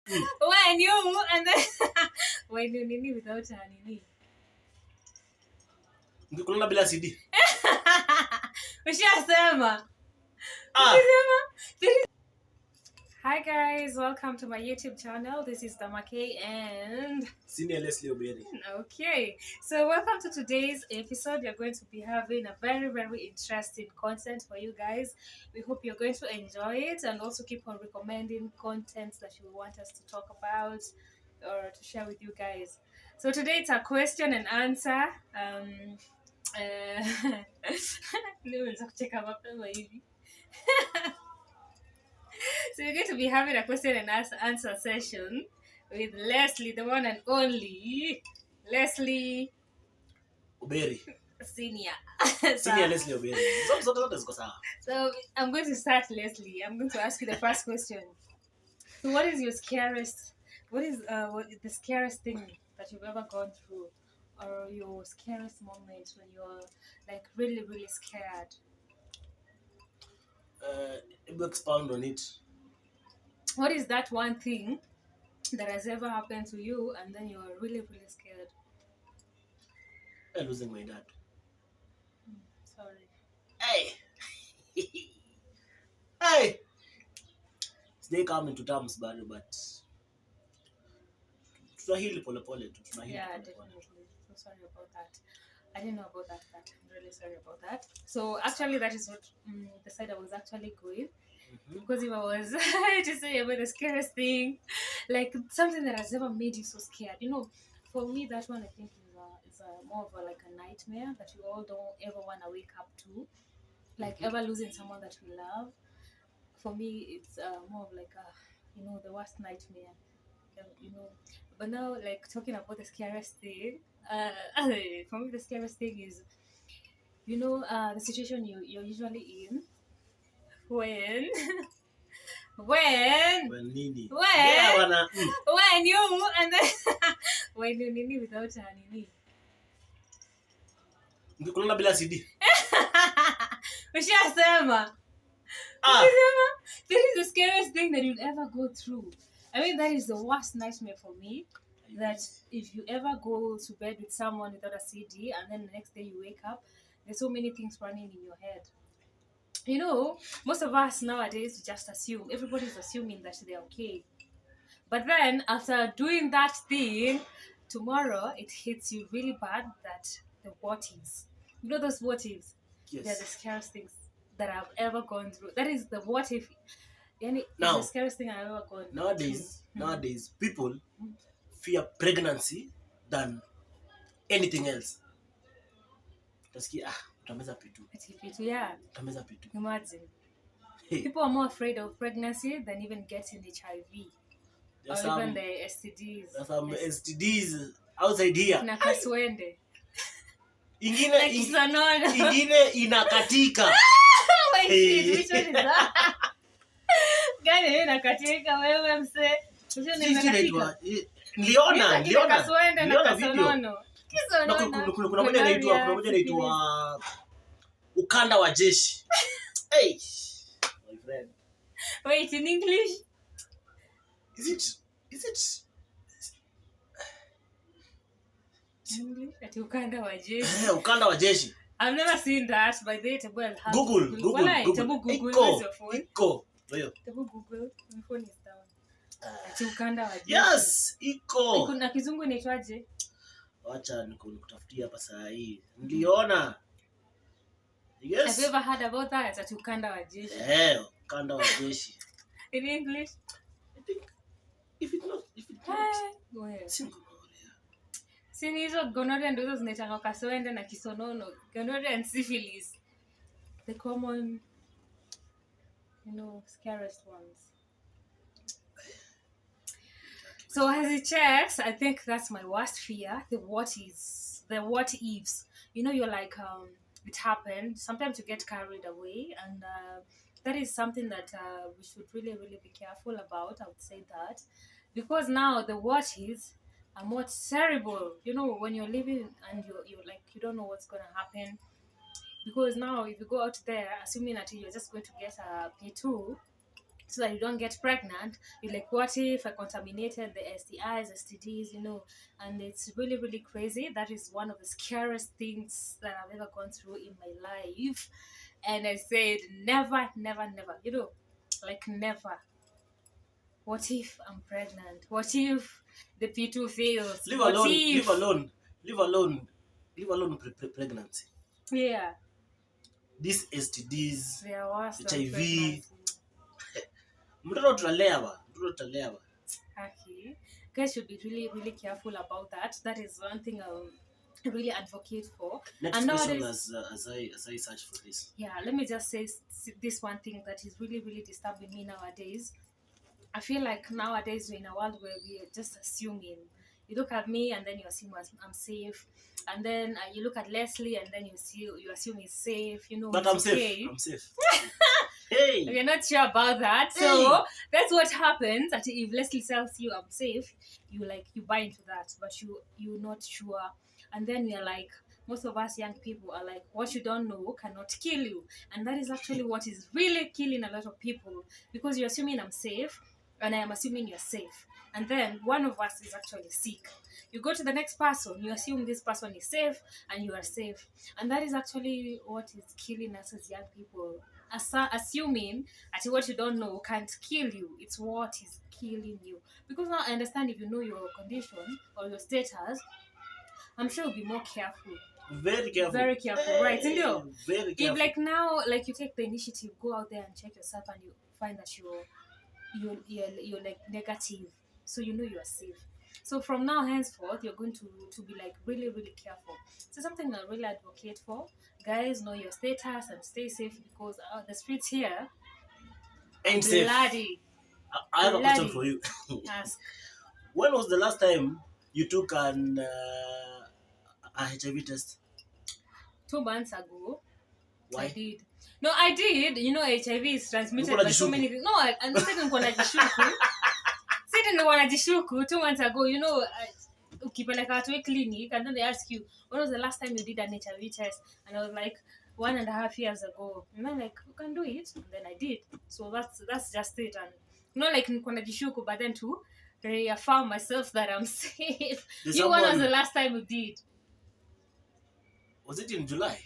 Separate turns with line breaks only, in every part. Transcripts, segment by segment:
When you and then when you nini without a nini.
Kukulana bila CD.
Ushasema. Hi guys, welcome to my YouTube channel. This is Damake and
Senior Leslie Oberi.
Okay, so welcome to today's episode. We're going to be having a very interesting content for you guys. We hope you're going to enjoy it and also keep on recommending content that you want us to talk about or to share with you guys. So today it's a question and answer. So we're going to be having a question and answer session with Leslie, the one and only Leslie
Oberi.
Senior.
Senior Leslie Oberi.
So I'm going to start, Leslie. I'm going to ask you the first question. So what is your scariest? What is the scariest thing that you've ever gone through, or your scariest moment when you're like really scared?
Expound on it.
What is that one thing that has ever happened to you and then you are really scared?
Losing my dad.
Sorry.
Hey. Hey. They come into terms, but tunahili pole pole.
Yeah, definitely. So sorry about that. I didn't know about that. I'm really sorry about that. So actually, that is what the side I was actually going. Because if I was to say about the scariest thing, like something that has ever made you so scared, for me that one I think is more of like a nightmare that you all don't ever want to wake up to, like ever losing someone that you love. For me, it's more of like the worst nightmare, But now, like talking about the scariest thing, for me the scariest thing is, the situation you're usually in when
Nini?
when you and then when you nini without a nini.
Kukulana bila CD.
Ushasema. This is the scariest thing that you'll ever go through. I mean, that is the worst nightmare for me. That if you ever go to bed with someone without a CD and then the next day you wake up, there's so many things running in your head. Most of us nowadays just assume, everybody's assuming that they're okay. But then after doing that thing, tomorrow it hits you really bad that the what ifs. You know those what ifs?
Yes.
They're the scariest things that I've ever gone through. That is the what if. It's the scariest thing I've ever gone through.
Nowadays, people fear pregnancy than anything else. Utameza pitu.
Yeah.
Utameza pitu.
Imagine. Hey. People are more afraid of pregnancy than even getting HIV. Or even the STDs.
There's some STDs outside here.
Na kaswende.
Ingine inakatika.
Wait, which one is that? Gani inakatika wewe mse?
Niliona
kaswende na kasonono.
Kuna moja inaitwa ukanda wa jeshi. Hey, my friend.
Wait, in English?
Is it?
English? Ati ukanda wa jeshi.
Ukanda wa jeshi.
I've never seen that, by the way.
Google.
Google.
Iko.
Google. My phone is down. Ati ukanda wa jeshi.
Yes, iko.
Kuna kizungu inaitwaje?
Acha nikutafutia hapa saa hii. Niliona. Yes.
Have you ever heard about that? Ati ukanda wa jeshi.
Ukanda wa jeshi.
In English?
I think if it not.
Sini hizo gonorrhea ndio zinaitanga kaswende na kisonono. Gonorrhea and syphilis. The common, scariest ones. So as it checks, I think that's my worst fear. The what ifs. You're like, it happened. Sometimes you get carried away, and that is something that we should really be careful about. I would say that, because now the what ifs are more terrible. When you're living and you're like, you don't know what's gonna happen, because now if you go out there assuming that you're just going to get a P2, so that you don't get pregnant. You're like, what if I contaminated the STIs, STDs, and it's really, really crazy. That is one of the scariest things that I've ever gone through in my life. And I said, never, never, never, like never. What if I'm pregnant? What if the P2 fails?
Leave
What
alone,
if?
leave alone pregnancy.
Yeah.
These STDs,
They are worse than
HIV.
pregnancy.
Mtoto tutalewa.
Okay. Guys should be really, really careful about that. That is one thing I really advocate for.
Next
And
question
nowadays,
as I search for this.
yeah, let me just say this one thing that is really, really disturbing me nowadays. I feel like nowadays we're in a world where we're just assuming. You look at me and then you assume I'm safe, and then you look at Leslie and then you assume he's safe.
But
he's
I'm safe.
okay.
I'm safe. Hey.
We're not sure about that. So that's what happens. That if Leslie tells you I'm safe, you buy into that, but you're not sure. And then we're like, most of us young people are like, what you don't know cannot kill you. And that is actually what is really killing a lot of people, because you're assuming I'm safe and I am assuming you're safe. And then one of us is actually sick. You go to the next person, you assume this person is safe and you are safe. And that is actually what is killing us as young people. Assuming that what you don't know can't kill you. It's what is killing you. Because now I understand, if you know your condition or your status, I'm sure you'll be more careful.
Very careful.
Very careful,
hey,
right?
Very careful.
If now, you take the initiative, go out there and check yourself, and you find that you're like negative, so you are safe. So from now henceforth, you're going to be really, really careful. So something I really advocate for, guys, know your status and stay safe, because the streets here
ain't safe.
bloody.
I have a question for you.
Ask.
When was the last time you took an a HIV test?
2 months ago.
Why?
I did. No, I did. HIV is transmitted by so many things. No, I'm not saying wanajishuku. Sitting wanajishuku 2 months ago, ukipeleka watu clinic, and then they ask you, when was the last time you did an HIV test? And I was like, 1.5 years ago. And I'm like, you can do it. And then I did. So that's just it. And wanajishuku, but then to reaffirm myself that I'm safe. When was the last time you did?
Was it in July?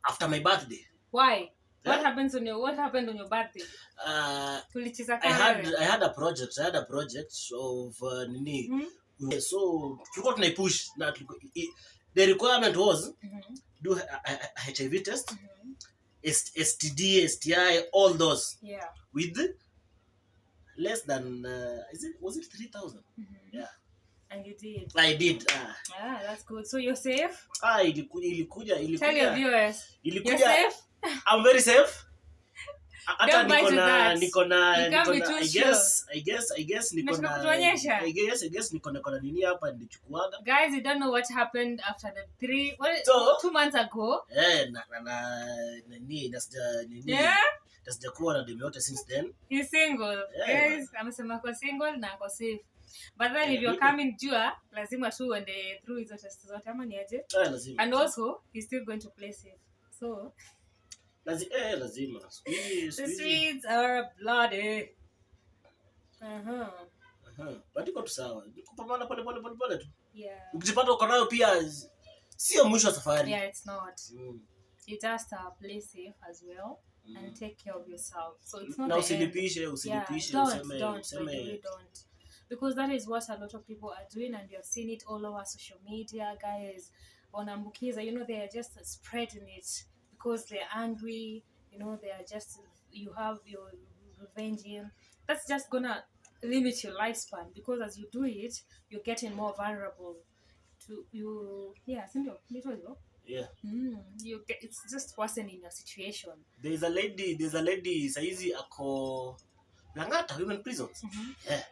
After my birthday.
Why?
Yeah?
What happened on your birthday? I
had a project. Of Nini. So tulikuwa tunaipush na the requirement was do a HIV test, STD, STI, all those.
Yeah.
With less than was it 3,000? Yeah.
And you did.
I did.
That's good. So you're safe?
Ilikuja.
Tell your viewers. You're safe?
I'm very safe.
Don't bite with that.
Niko na
I
guess niko na nini hapa nilichukuaga.
Guys, you don't know what happened after the 2 months ago.
Sijakuwa na demu yote since then.
He's single. Guys, amesema ako single na ako safe. But then if you're coming jua, lazima tu uende through hizo test zote, ama ni aje?
Lazima.
And also, he's still going to play safe. So
lazima.
The streets are bloody.
But iko tu sawa. Kupambana pole tu.
Yeah.
Ukijipata uko nayo pia sio mwisho wa safari.
Yeah, it's not. You just play safe as well and take care of yourself. So it's not.
Na usilipishe
Don't. Because that is what a lot of people are doing, and you've seen it all over social media, guys. Wanambukiza, they are just spreading it because they're angry. They are just, you have your revenge. That's just gonna limit your lifespan, because as you do it, you're getting more vulnerable to you. Yeah, simple.
Yeah.
It's just worsening your situation.
There's a lady saizi ako Langata women prisons. Yeah.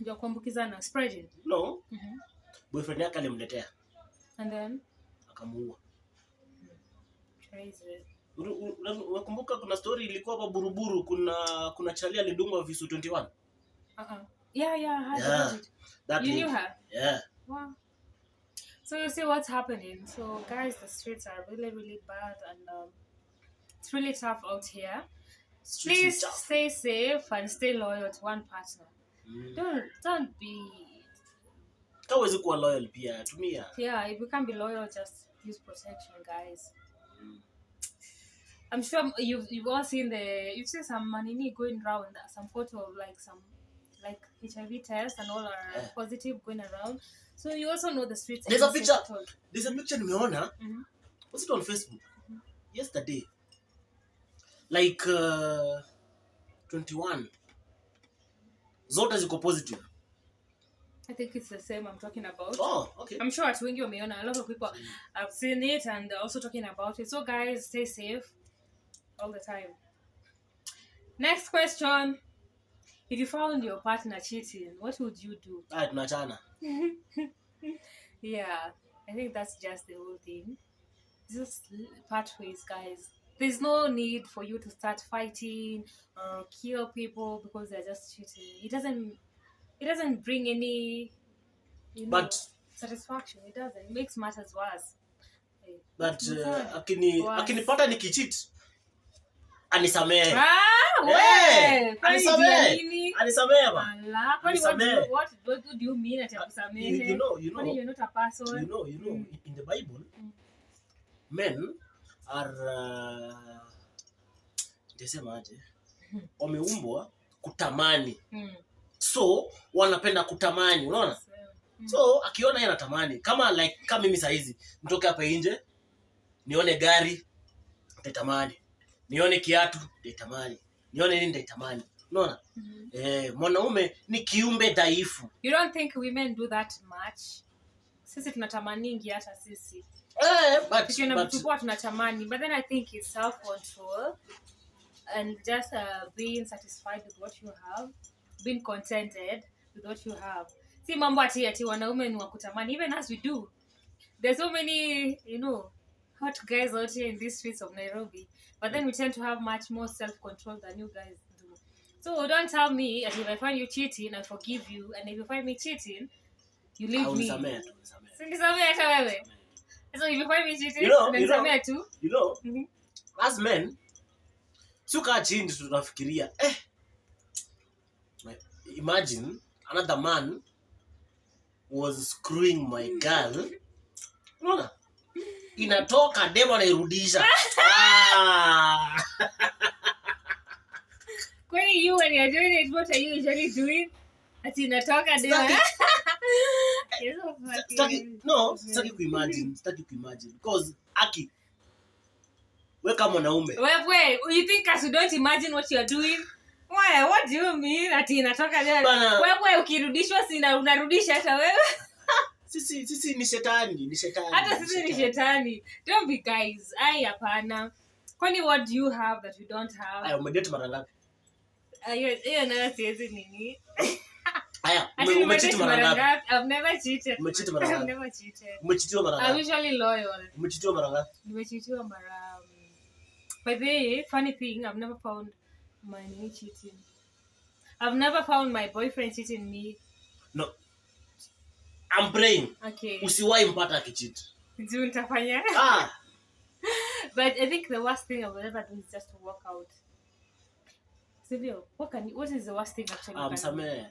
Ndio kuambukizana, spreading.
No. Boyfriend yake alimletea.
And then
akamuua.
Crazy.
Unakumbuka kuna story ilikuwa hapa Buruburu, kuna chali alidungwa visu 21?
Yeah, I heard about it. You knew her?
Yeah.
Wow. So you see what's happening. So guys, the streets are really, really bad, and it's really tough out here. Please stay safe and stay loyal to one partner. Don't be.
Hawezi kuwa loyal pia, tumia.
Yeah, if you can't be loyal, just use protection, guys. I'm sure you've all seen you've seen some manini going around, some photo of like some like HIV tests and all are positive going around. So you also know the streets.
There's a picture nimeona. Was it on Facebook? Yesterday. Like 21. Zote ziko positive.
I think it's the same I'm talking about.
Oh, okay.
I'm sure at wengi wameona. A lot of people have seen it and they're also talking about it. So guys, stay safe all the time. Next question. If you found your partner cheating, what would you do?
Tunachana.
Yeah, I think that's just the whole thing. Just part ways, guys. There's no need for you to start fighting or kill people because they're just cheating. It doesn't bring any satisfaction. It doesn't. It makes matters worse.
But akinipata nikicheat anisamehe. Anisamehe ba.
What do you mean at kusamehe?
You know,
you're not a person.
You know, in the Bible, men are wameumbwa kutamani. So wanapenda kutamani, unaona? So akiona yeye anatamani, kama mimi saizi nitoke hapa nje nione gari nitatamani, nione kiatu nitatamani, nione nini nitatamani, unaona? Mwanaume ni kiumbe dhaifu.
You don't think women do that much? Sisi tunatamaningi hata sisi. But tunatamani, but then I think it's self-control and just being satisfied with what you have, being contented with what you have. Si mambo ati wanaume ni wakutamani, even as we do. There's so many, hot guys out here in these streets of Nairobi, but then we tend to have much more self-control than you guys do. So don't tell me that if I find you cheating, I forgive you, and if you find me cheating, you leave me. Sinisamehe hata wewe. So if you find me cheating, nisamehe tu.
As men, suka chini tunafikiria, imagine another man was screwing my girl. Unaona? Inatoka demo anairudisha.
Kwani you when you're doing it, what are you usually doing? Ati inatoka demo.
Sitaki kuimagine because wewe kama mwanaume.
Wewe, you think us don't imagine what you're doing? Why? What do you mean? Ati inatoka demo. Wewe ukirudishwa sina unarudisha hata wewe.
Sisi ni shetani.
Hata sisi ni shetani. Don't be guys. Hapana. Kwani what do you have that you don't have?
Umedate mara ngapi?
Hiyo nayo siwezi nini.
Umecheat mara ngapi?
I've never cheated.
Umecheat mara ngapi?
I've never cheated.
Umecheatiwa mara ngapi?
I'm usually loyal.
Umecheatiwa mara ngapi?
Nimecheatiwa mara By the way, funny thing, I've never found my cheating. I've never found my boyfriend cheating me.
No. I'm praying.
Okay.
Usiwahi mpata akicheat.
Ndio nitafanya. But I think the worst thing I will ever do is just to walk out. Silvio, what is the worst thing actually?
Msamehe.